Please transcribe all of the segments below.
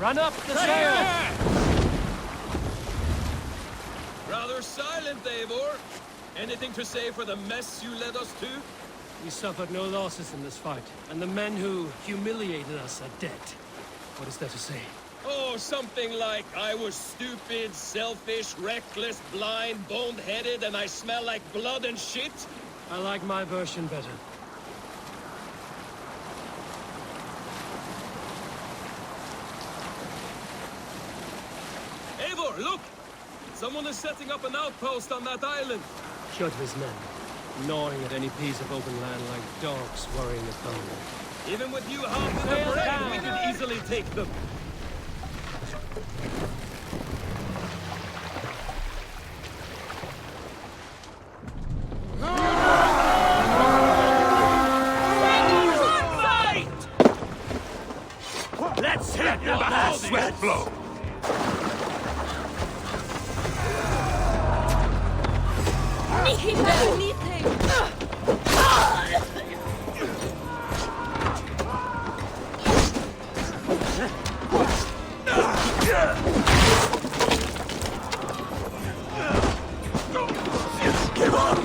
Run up the stairs! Rather silent, Eivor. Anything to say for the mess you led us to? We suffered no losses in this fight, and the men who humiliated us are dead. What is there to say? Oh, something like, I was stupid, selfish, reckless, blind, bone-headed, and I smell like blood and shit? I like my version better. Eivor, look! Someone is setting up an outpost on that island. Kjotve's men, gnawing at any piece of open land like dogs worrying a bone. Even with you half in the brain, we could easily take them. Let's hit the last sweat blow! Give up!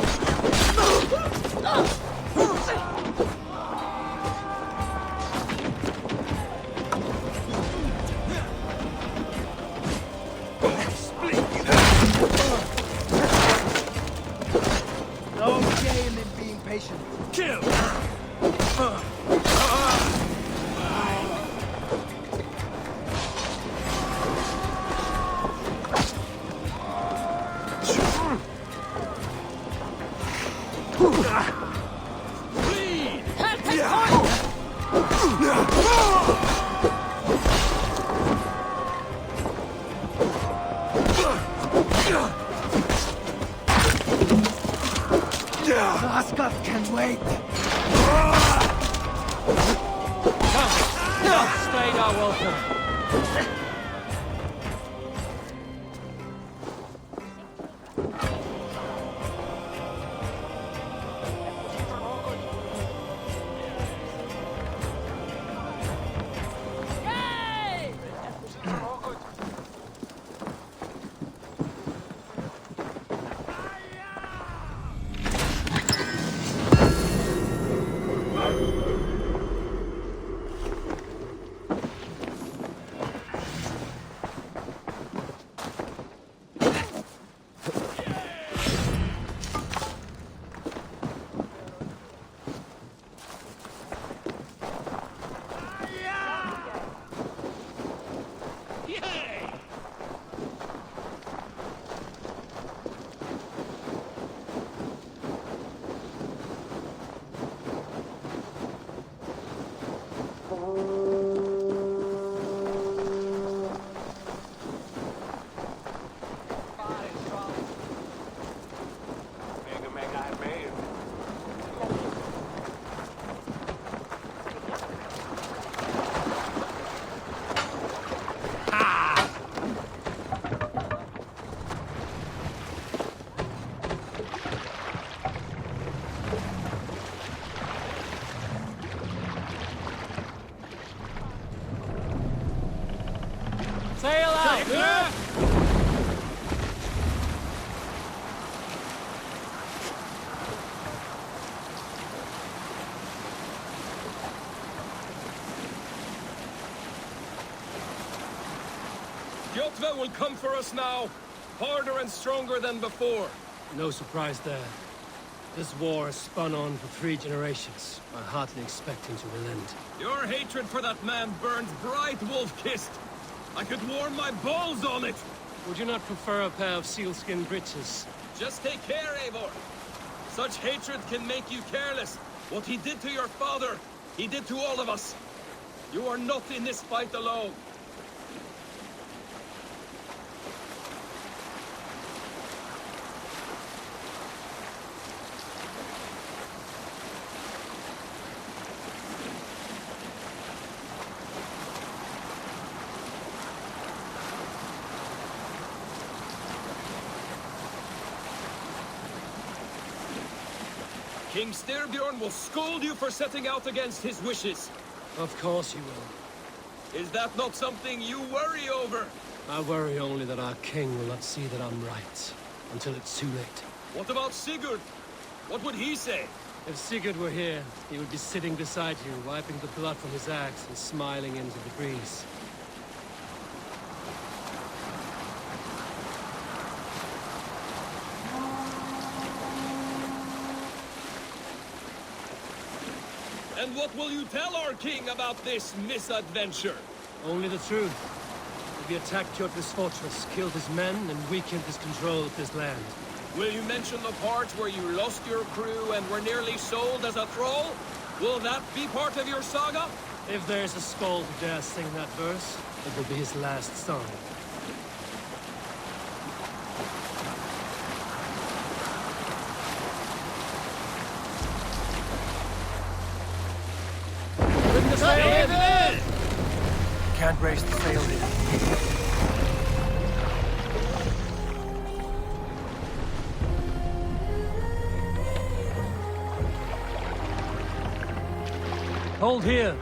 No shame in being patient. Kill! Bleed! Asgard can wait. Stay our welcome. Sail out! Kjotve will come for us now, harder and stronger than before. No surprise there. This war has spun on for 3 generations. I hardly expect him to relent. Your hatred for that man burns bright, wolf-kissed. I could warm my balls on it! Would you not prefer a pair of sealskin breeches? Just take care, Eivor. Such hatred can make you careless. What he did to your father, he did to all of us. You are not in this fight alone. King Styrbjorn will scold you for setting out against his wishes. Of course you will. Is that not something you worry over? I worry only that our king will not see that I'm right, until it's too late. What about Sigurd? What would he say? If Sigurd were here, he would be sitting beside you, wiping the blood from his axe and smiling into the breeze. And what will you tell our king about this misadventure? Only the truth. We attacked Kjotve's fortress, killed his men, and weakened his control of this land. Will you mention the part where you lost your crew and were nearly sold as a thrall? Will that be part of your saga? If there's a skald who dares sing that verse, it will be his last song. Bring the sail in! Can't raise the sail here. Hold here!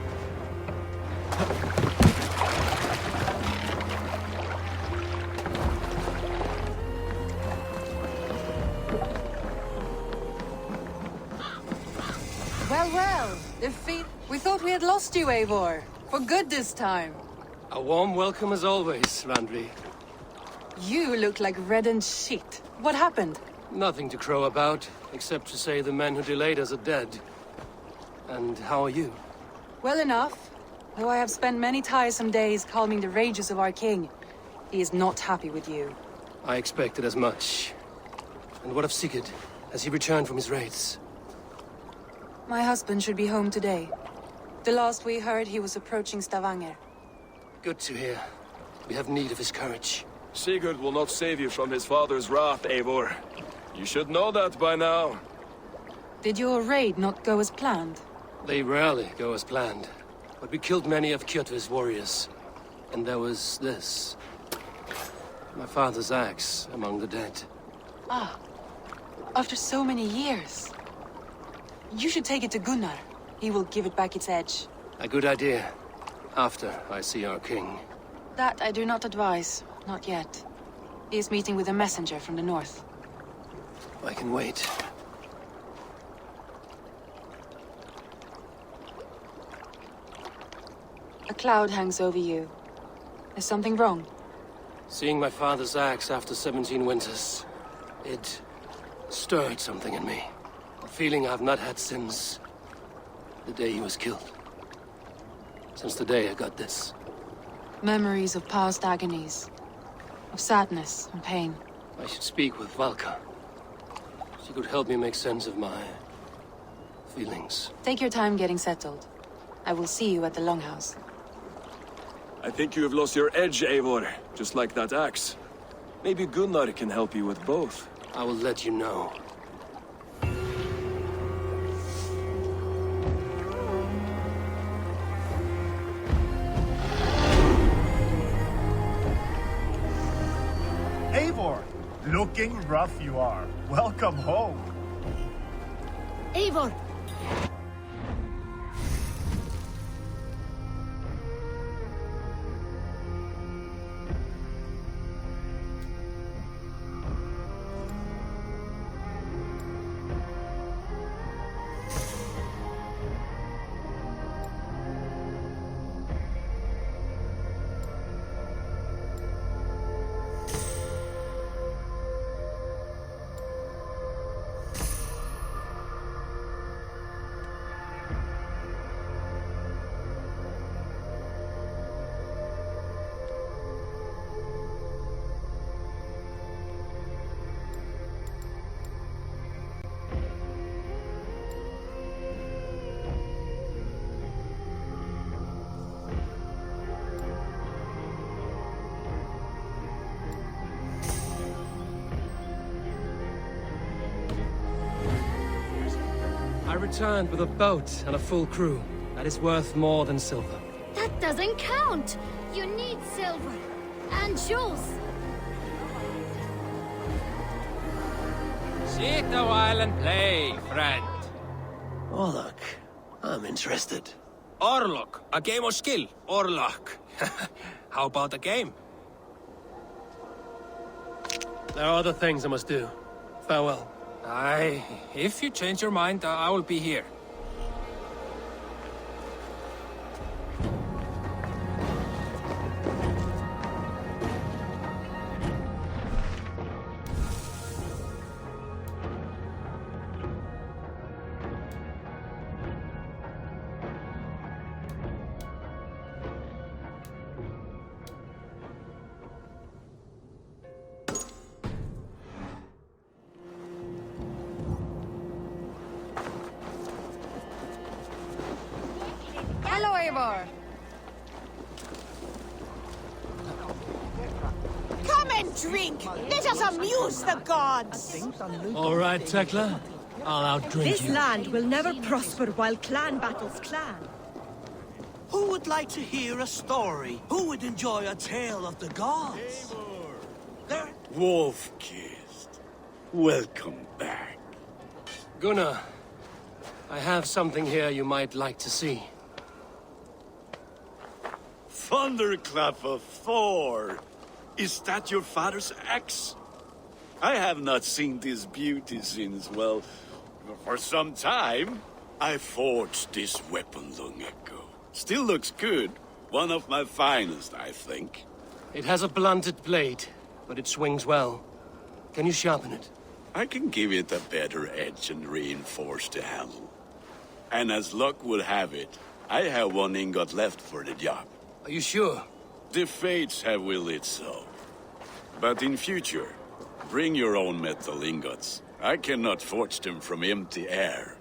Well, we thought we had lost you, Eivor. For good this time. A warm welcome as always, Randvi. You look like reddened shit. What happened? Nothing to crow about, except to say the men who delayed us are dead. And how are you? Well enough. Though I have spent many tiresome days calming the rages of our king. He is not happy with you. I expected as much. And what of Sigurd? Has he returned from his raids? My husband should be home today. The last we heard, he was approaching Stavanger. Good to hear. We have need of his courage. Sigurd will not save you from his father's wrath, Eivor. You should know that by now. Did your raid not go as planned? They rarely go as planned. But we killed many of Kjotve's warriors. And there was this. My father's axe among the dead. Ah. After so many years. You should take it to Gunnar. He will give it back its edge. A good idea. After I see our king. That I do not advise. Not yet. He is meeting with a messenger from the north. I can wait. A cloud hangs over you. Is something wrong? Seeing my father's axe after 17 winters, it stirred something in me. A feeling I've not had since the day he was killed. Since the day I got this. Memories of past agonies. Of sadness and pain. I should speak with Valka. She could help me make sense of my feelings. Take your time getting settled. I will see you at the Longhouse. I think you have lost your edge, Eivor, just like that axe. Maybe Gunnar can help you with both. I will let you know. Eivor, looking rough you are. Welcome home. Eivor! I returned with a boat and a full crew. That is worth more than silver. That doesn't count! You need silver. And jewels. Sit a while and play, friend. Oh, look. I'm interested. Or luck. A game of skill. Or luck. How about a game? There are other things I must do. Farewell. Aye, if you change your mind, I will be here. Hello, Eivor. Come and drink. Let us amuse the gods. All right, Tekla. I'll outdrink This you. land will never prosper while clan battles clan. Who would like to hear a story? Who would enjoy a tale of the gods? There. Wolf-kissed. Welcome back. Gunnar, I have something here you might like to see. Thunderclap of Thor! Is that your father's axe? I have not seen this beauty since, well, for some time. I forged this weapon long ago. Still looks good. One of my finest, I think. It has a blunted blade, but it swings well. Can you sharpen it? I can give it a better edge and reinforce the handle. And as luck would have it, I have one ingot left for the job. Are you sure? The fates have willed it so. But in future, bring your own metal ingots. I cannot forge them from empty air.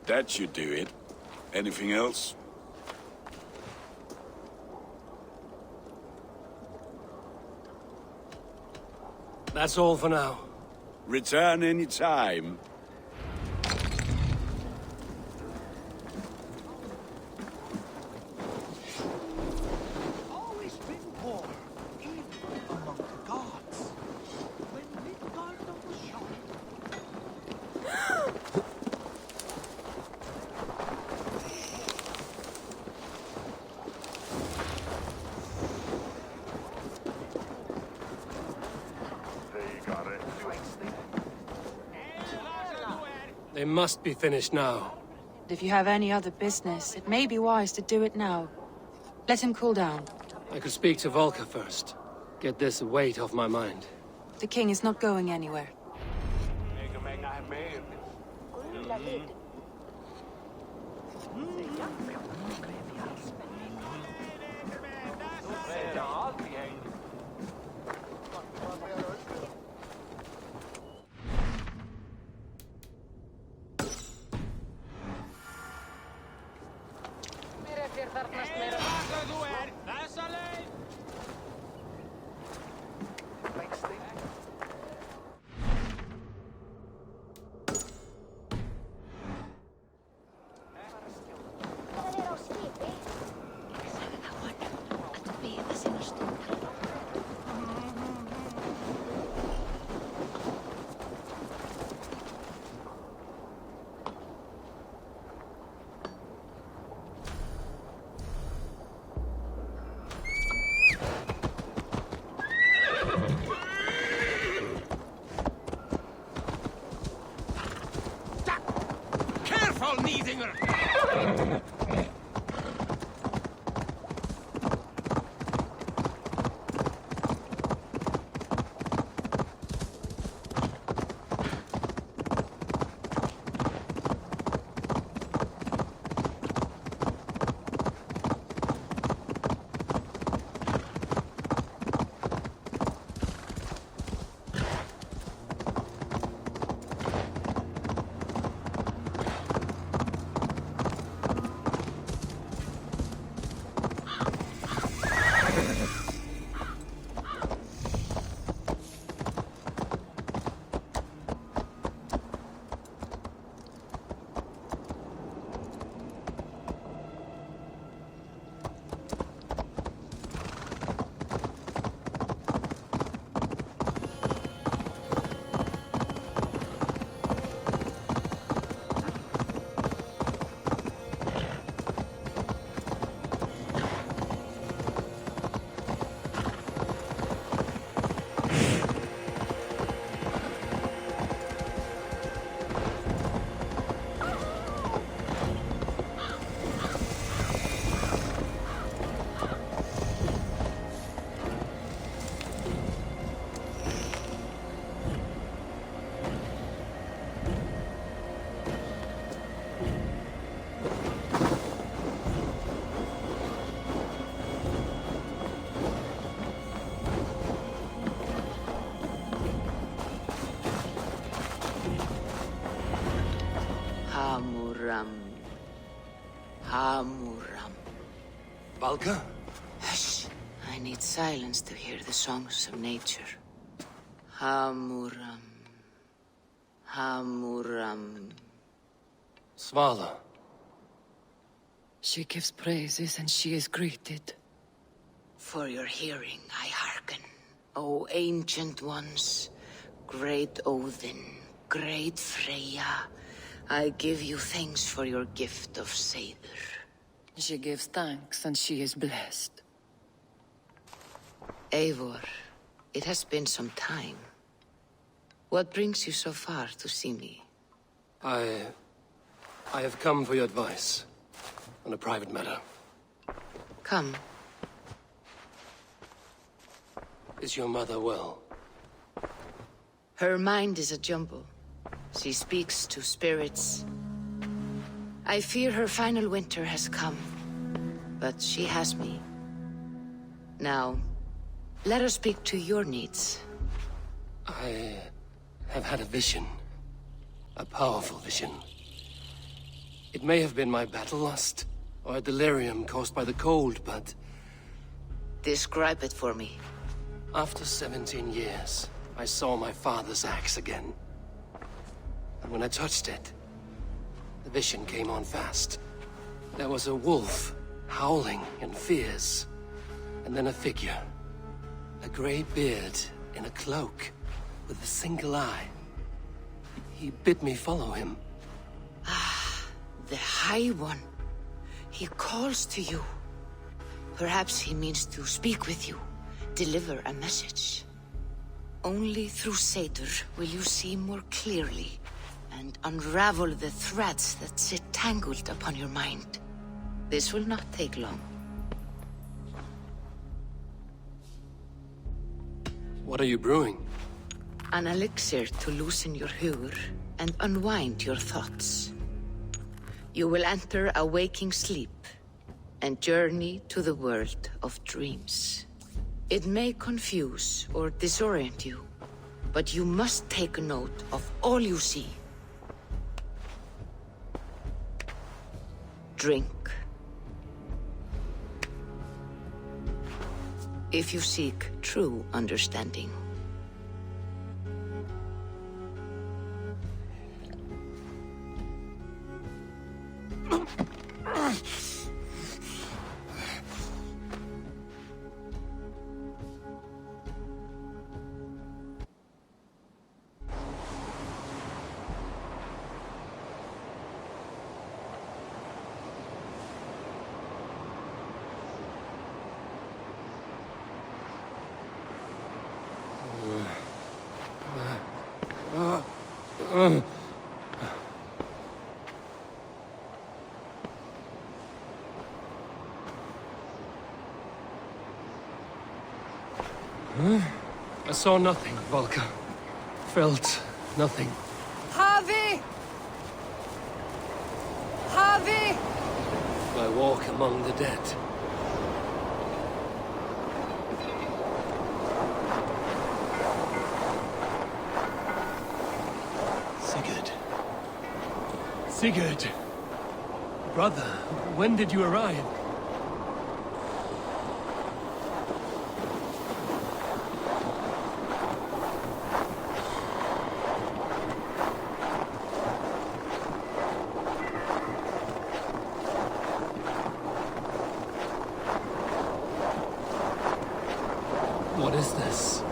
That should do it. Anything else? That's all for now. Return any time. Always been war, even among the gods. When Midgard was shot. They must be finished now. If you have any other business, it may be wise to do it now. Let him cool down. I could speak to Volker first. Get this weight off my mind. The king is not going anywhere. Valka? Hush. I need silence to hear the songs of nature. Hamuram. Hamuram. Svala. She gives praises and she is greeted. For your hearing, I hearken. O ancient ones, great Odin, great Freya, I give you thanks for your gift of Seiður. She gives thanks and she is blessed. Eivor, it has been some time. What brings you so far to see me? I have come for your advice on a private matter. Come. Is your mother well? Her mind is a jumble. She speaks to spirits. I fear her final winter has come, but she has me. Now, let us speak to your needs. I have had a vision. A powerful vision. It may have been my battle lust, or a delirium caused by the cold, but... Describe it for me. After 17 years, I saw my father's axe again. And when I touched it, the vision came on fast. There was a wolf, howling and fierce. And then a figure. A grey beard in a cloak, with a single eye. He bid me follow him. Ah, the High One. He calls to you. Perhaps he means to speak with you. Deliver a message. Only through Seiður will you see more clearly and unravel the threads that sit tangled upon your mind. This will not take long. What are you brewing? An elixir to loosen your hugur and unwind your thoughts. You will enter a waking sleep and journey to the world of dreams. It may confuse or disorient you, but you must take note of all you see. Drink. If you seek true understanding. I saw nothing, Valka. Felt nothing. Havi! Havi! I walk among the dead. Sigurd. Sigurd! Brother, when did you arrive? What is this?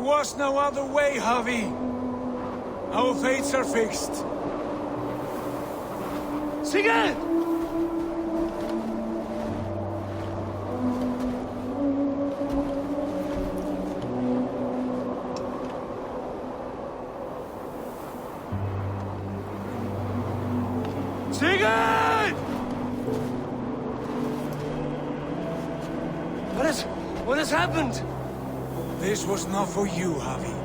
was no other way, Javi. Our fates are fixed. Sigurd! Sigurd! What has happened? This was not for you, Javi.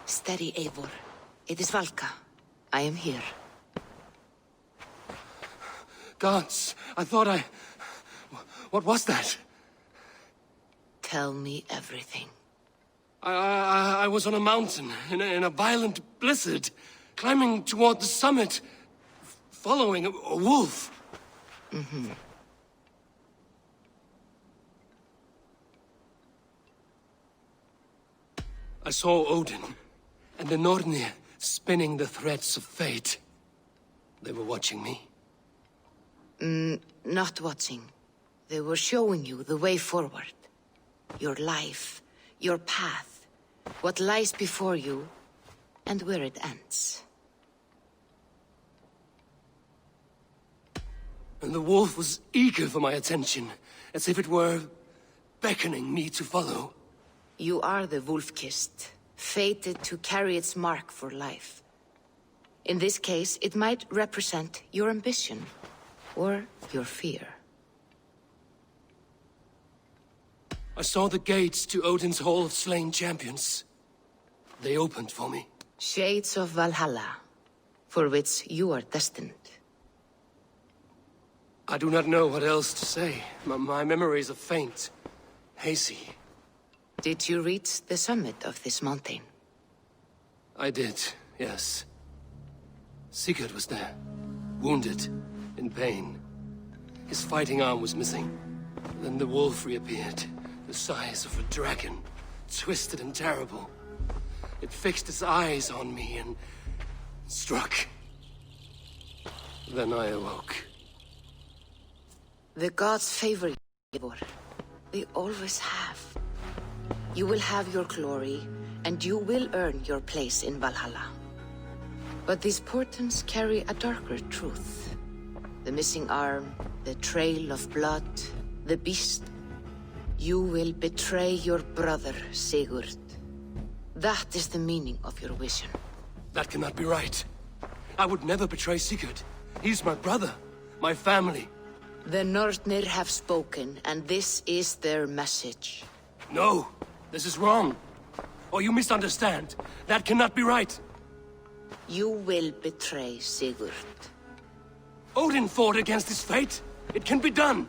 Steady, Eivor. It is Valka. I am here. Gods, I thought I... What was that? Tell me everything. I was on a mountain, in a violent blizzard, climbing toward the summit, following a wolf. Mm-hmm. I saw Odin, and the Nornir spinning the threads of fate. They were watching me. Not watching. They were showing you the way forward. Your life, your path, what lies before you, and where it ends. And the wolf was eager for my attention, as if it were beckoning me to follow. You are the wolf-kissed, fated to carry its mark for life. In this case, it might represent your ambition, or your fear. I saw the gates to Odin's Hall of Slain Champions. They opened for me. Shades of Valhalla, for which you are destined. I do not know what else to say. My memories are faint, hazy. Did you reach the summit of this mountain? I did, yes. Sigurd was there, wounded, in pain. His fighting arm was missing. Then the wolf reappeared, the size of a dragon, twisted and terrible. It fixed its eyes on me and struck. Then I awoke. The gods favor you, Eivor. They always have. You will have your glory, and you will earn your place in Valhalla. But these portents carry a darker truth. The missing arm, the trail of blood, the beast. You will betray your brother, Sigurd. That is the meaning of your vision. That cannot be right. I would never betray Sigurd. He's my brother, my family. The Nornir have spoken, and this is their message. No, this is wrong. Or you misunderstand. That cannot be right. You will betray Sigurd. Odin fought against his fate. It can be done.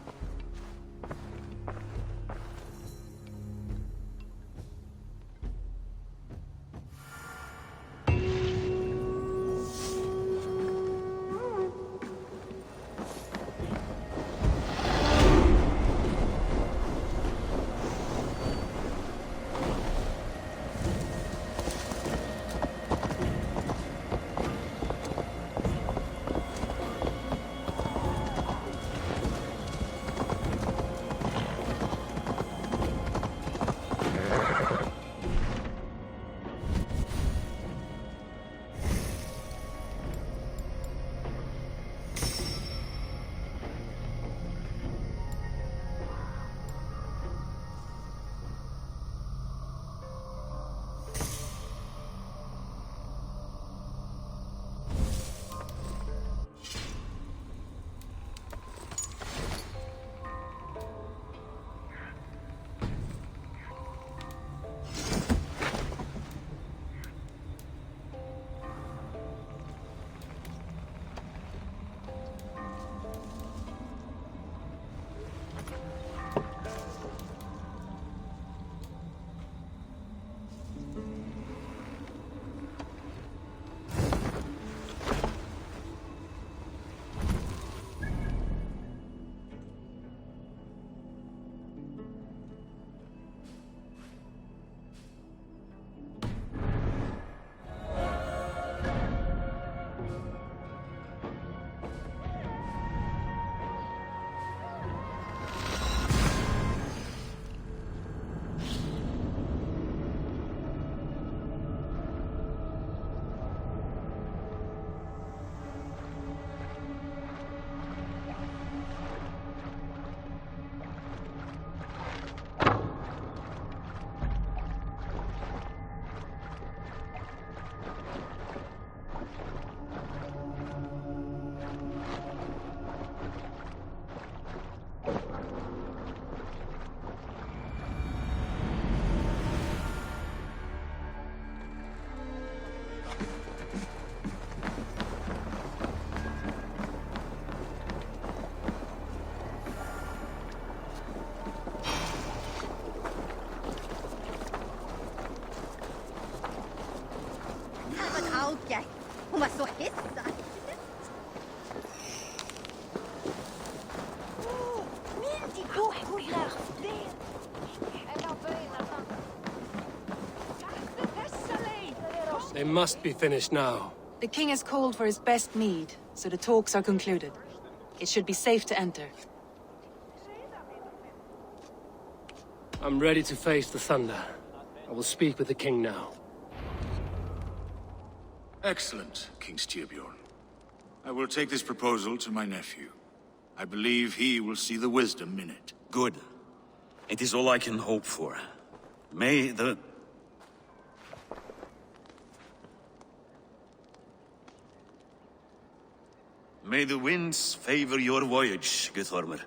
var så hissad. They must be finished now. The king has called for his best mead, so the talks are concluded. It should be safe to enter. I'm ready to face the thunder. I will speak with the king now. Excellent, King Styrbjorn. I will take this proposal to my nephew. I believe he will see the wisdom in it. Good. It is all I can hope for. May the winds favor your voyage, Guthormer.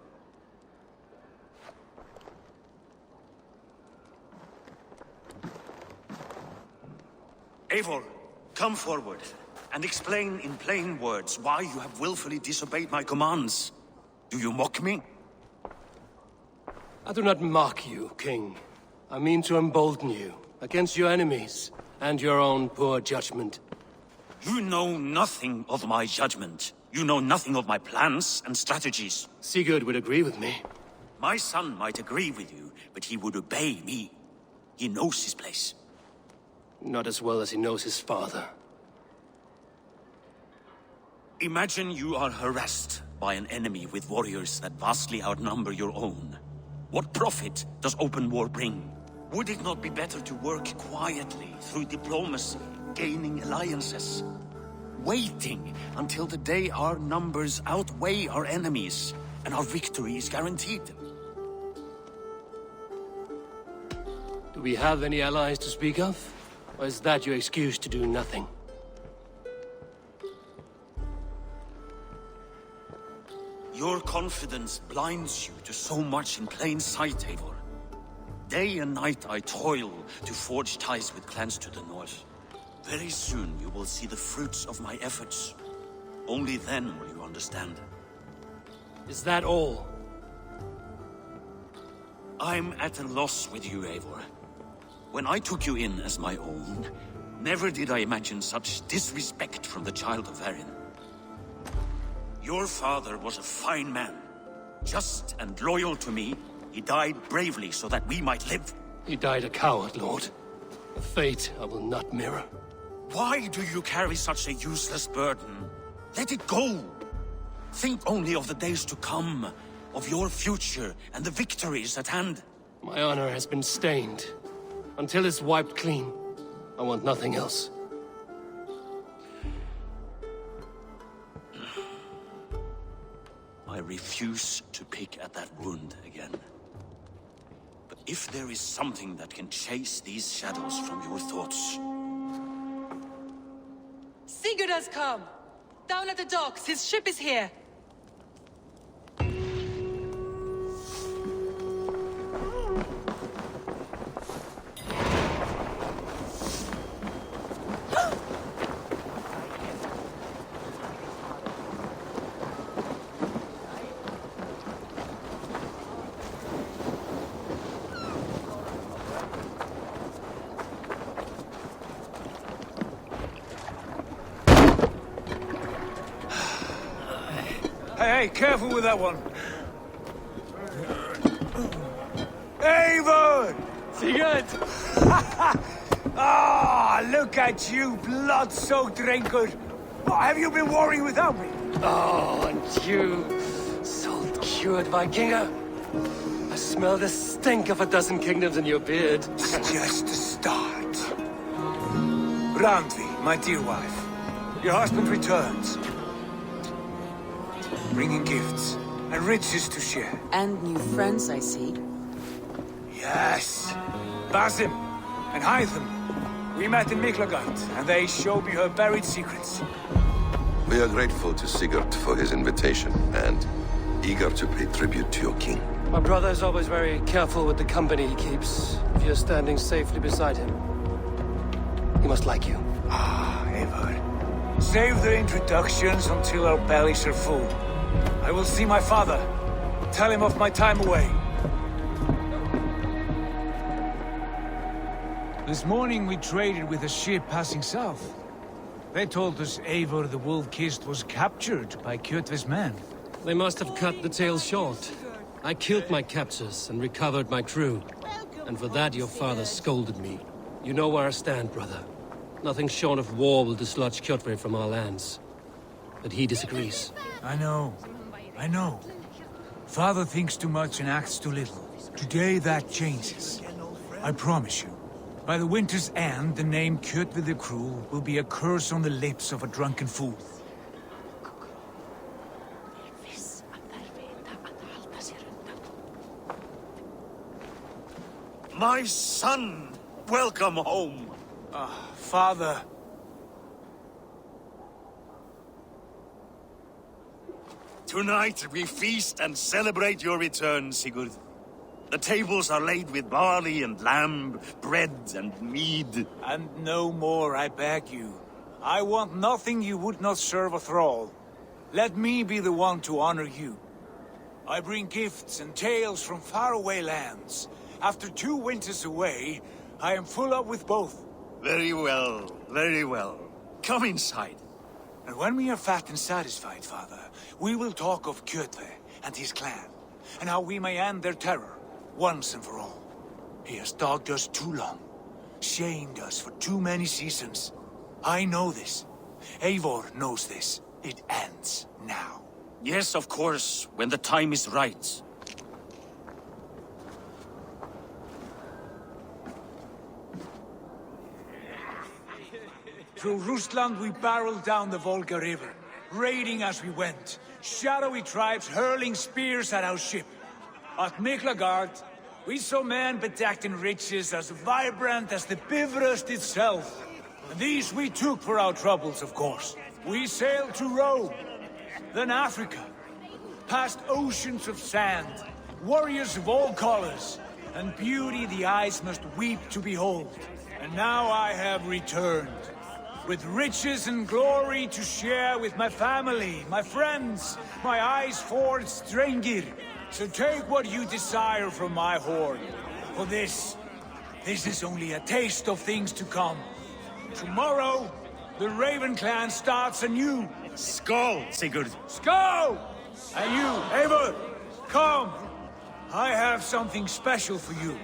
Eivor, come forward and explain in plain words why you have willfully disobeyed my commands. Do you mock me? I do not mock you, King. I mean to embolden you against your enemies and your own poor judgment. You know nothing of my judgment. You know nothing of my plans and strategies. Sigurd would agree with me. My son might agree with you, but he would obey me. He knows his place. Not as well as he knows his father. Imagine you are harassed by an enemy with warriors that vastly outnumber your own. What profit does open war bring? Would it not be better to work quietly through diplomacy, gaining alliances? Waiting until the day our numbers outweigh our enemies and our victory is guaranteed. Do we have any allies to speak of? Or is that your excuse to do nothing? Your confidence blinds you to so much in plain sight, Eivor. Day and night I toil to forge ties with clans to the north. Very soon you will see the fruits of my efforts. Only then will you understand. Is that all? I'm at a loss with you, Eivor. When I took you in as my own, never did I imagine such disrespect from the child of Varin. Your father was a fine man. Just and loyal to me, he died bravely so that we might live. He died a coward, Lord. A fate I will not mirror. Why do you carry such a useless burden? Let it go! Think only of the days to come, of your future and the victories at hand. My honor has been stained. Until it's wiped clean, I want nothing else. I refuse to pick at that wound again. But if there is something that can chase these shadows from your thoughts... Sigurd has come! Down at the docks, his ship is here! Hey, careful with that one. Eivor! Sigurd! Ah, look at you, blood-soaked drinker. What have you been worrying without me? Oh, and you, salt-cured Vikinger. I smell the stink of a dozen kingdoms in your beard. It's just a start. Randvi, my dear wife, your husband returns. Bringing gifts and riches to share. And new friends, I see. Yes. Basim and Hytham. We met in Miklagard, and they showed me her buried secrets. We are grateful to Sigurd for his invitation, and eager to pay tribute to your king. My brother is always very careful with the company he keeps. If you're standing safely beside him, he must like you. Ah, Eivor. Save the introductions until our bellies are full. I will see my father. Tell him of my time away. This morning we traded with a ship passing south. They told us Eivor the Wolf-Kissed was captured by Kjotve's men. They must have cut the tale short. I killed my captors and recovered my crew. And for that your father scolded me. You know where I stand, brother. Nothing short of war will dislodge Kjotve from our lands. But he disagrees. I know. Father thinks too much and acts too little. Today that changes. I promise you. By the winter's end, the name Kjotve the Cruel will be a curse on the lips of a drunken fool. My son! Welcome home! Father. Tonight we feast and celebrate your return, Sigurd. The tables are laid with barley and lamb, bread and mead. And no more, I beg you. I want nothing you would not serve a thrall. Let me be the one to honor you. I bring gifts and tales from faraway lands. After 2 winters away, I am full up with both. Very well, very well. Come inside. And when we are fat and satisfied, Father, we will talk of Kjotve and his clan, and how we may end their terror, once and for all. He has dogged us too long, shamed us for too many seasons. I know this. Eivor knows this. It ends now. Yes, of course, when the time is right. Through Rusland we barreled down the Volga River, raiding as we went. Shadowy tribes hurling spears at our ship. At Miklagard, we saw men bedecked in riches as vibrant as the Bifrost itself. And these we took for our troubles, of course. We sailed to Rome, then Africa, past oceans of sand, warriors of all colors, and beauty the eyes must weep to behold. And now I have returned, with riches and glory to share with my family, my friends, my eyes-forged Strengir. So take what you desire from my hoard. For this is only a taste of things to come. Tomorrow, the Raven clan starts anew. Skål, Sigurd. Skål! And you, Eivor, come. I have something special for you.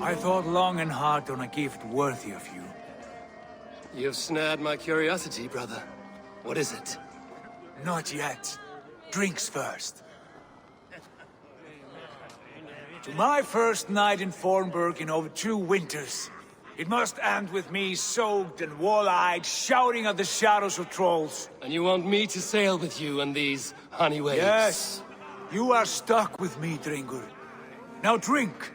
I thought long and hard on a gift worthy of you. You've snared my curiosity, brother. What is it? Not yet. Drinks first. To my first night in Fornburg in over 2 winters. It must end with me soaked and wall-eyed, shouting at the shadows of trolls. And you want me to sail with you on these honey waves? Yes. You are stuck with me, Dringur. Now drink.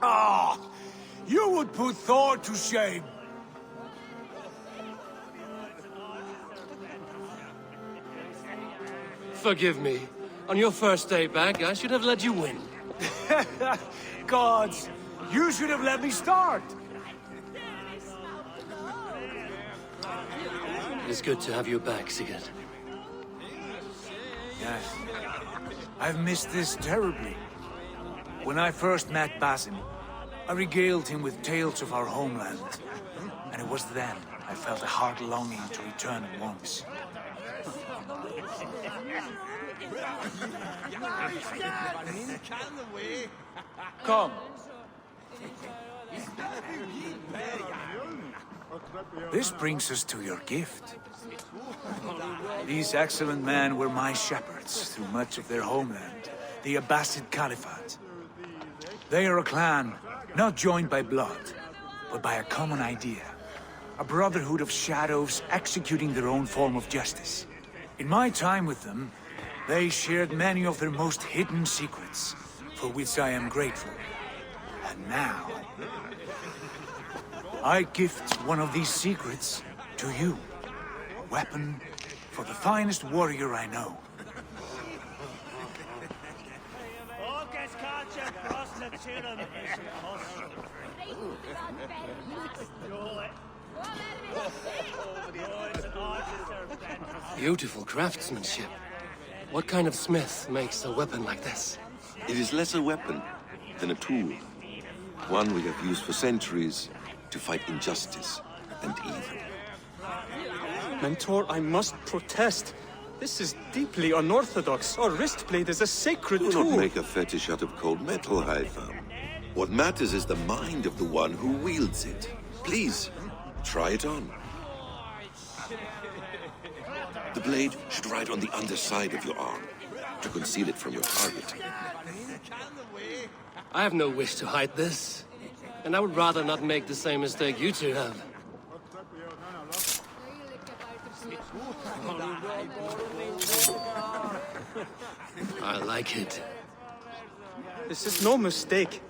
Ah, you would put Thor to shame. Forgive me. On your first day back, I should have let you win. Gods, you should have let me start. It's good to have you back, Sigurd. Yes. I've missed this terribly. When I first met Basim, I regaled him with tales of our homeland. And it was then I felt a heart longing to return at once. Come. This brings us to your gift. These excellent men were my shepherds through much of their homeland, the Abbasid Caliphate. They are a clan, not joined by blood, but by a common idea. A brotherhood of shadows executing their own form of justice. In my time with them, they shared many of their most hidden secrets, for which I am grateful. And now, I gift one of these secrets to you. A weapon for the finest warrior I know. Beautiful craftsmanship. What kind of smith makes a weapon like this? It is less a weapon than a tool. One we have used for centuries to fight injustice and evil. Mentor, I must protest. This is deeply unorthodox. Our wrist blade is a sacred Do tool. not make a fetish out of cold metal, Haitham. What matters is the mind of the one who wields it. Please, try it on. The blade should ride on the underside of your arm to conceal it from your target. I have no wish to hide this. And I would rather not make the same mistake you two have. I like it. This is no mistake.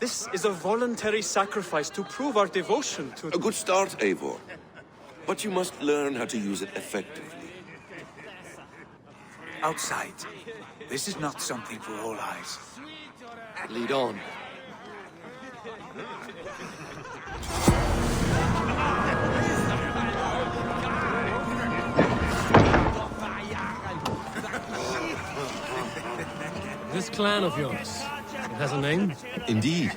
This is a voluntary sacrifice to prove our devotion to... A good start, Eivor. But you must learn how to use it effectively. Outside. This is not something for all eyes. Lead on. This clan of yours, it has a name? Indeed.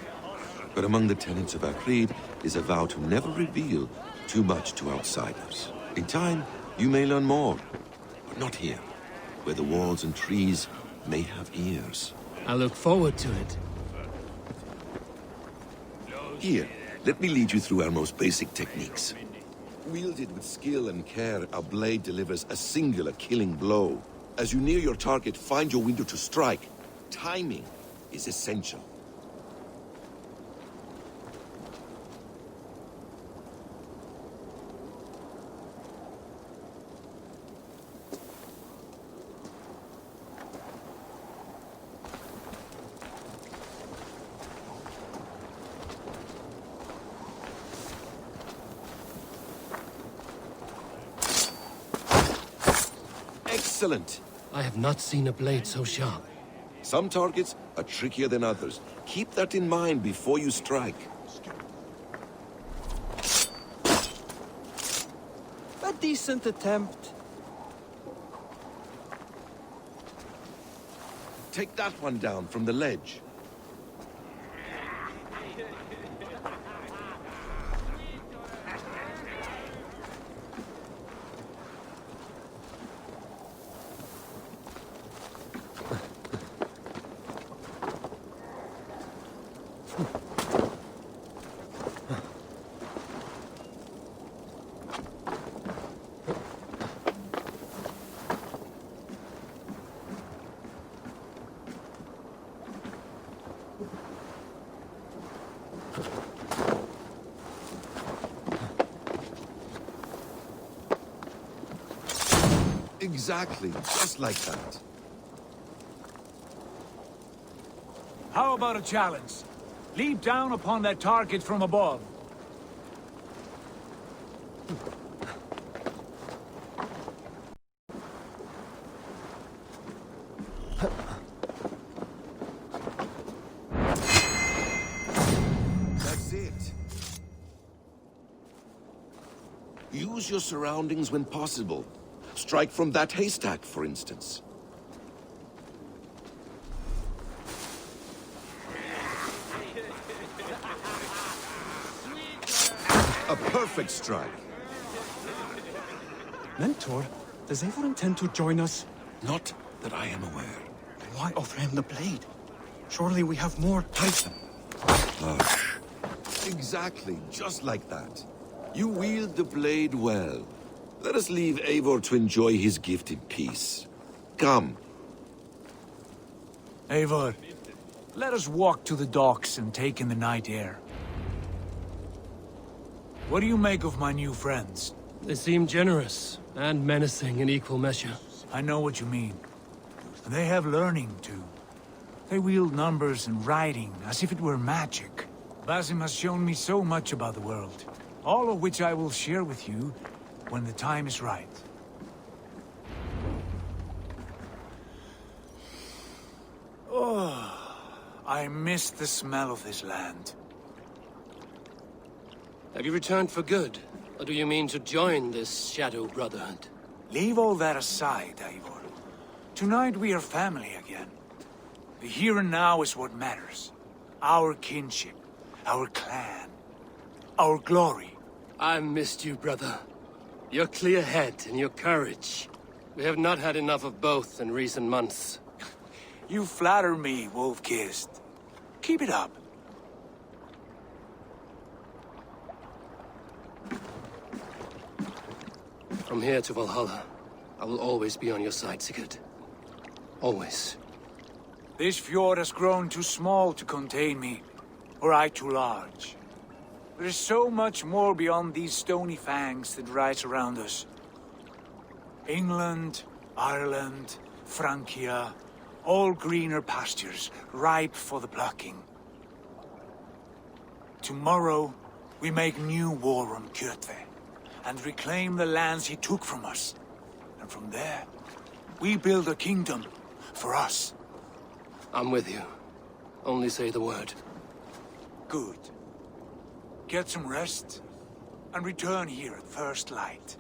But among the tenets of our creed is a vow to never reveal too much to outsiders. In time, you may learn more, but not here, where the walls and trees may have ears. I look forward to it. Here, let me lead you through our most basic techniques. Wielded with skill and care, our blade delivers a singular killing blow. As you near your target, find your window to strike. Timing is essential. Excellent. I have not seen a blade so sharp. Some targets are trickier than others. Keep that in mind before you strike. A decent attempt. Take that one down from the ledge. Exactly, just like that. How about a challenge? Leap down upon that target from above. That's it. Use your surroundings when possible. Strike from that haystack, for instance. A perfect strike. Mentor, does Eivor intend to join us? Not that I am aware. Why offer him the blade? Surely we have more... Haitham. Hush. Exactly, just like that. You wield the blade well. Let us leave Eivor to enjoy his gift in peace. Come. Eivor, let us walk to the docks and take in the night air. What do you make of my new friends? They seem generous and menacing in equal measure. I know what you mean. They have learning, too. They wield numbers and writing as if it were magic. Basim has shown me so much about the world, all of which I will share with you when the time is right. Oh, I miss the smell of this land. Have you returned for good? Or do you mean to join this Shadow Brotherhood? Leave all that aside, Eivor. Tonight we are family again. The here and now is what matters. Our kinship, our clan, our glory. I missed you, brother. Your clear head and your courage. We have not had enough of both in recent months. You flatter me, Wolf-Kissed. Keep it up. From here to Valhalla, I will always be on your side, Sigurd. Always. This fjord has grown too small to contain me, or I too large. There is so much more beyond these stony fangs that rise around us. England, Ireland, Francia, all greener pastures, ripe for the plucking. Tomorrow, we make new war on Kjotve, and reclaim the lands he took from us. And from there, we build a kingdom for us. I'm with you. Only say the word. Good. Get some rest, and return here at first light.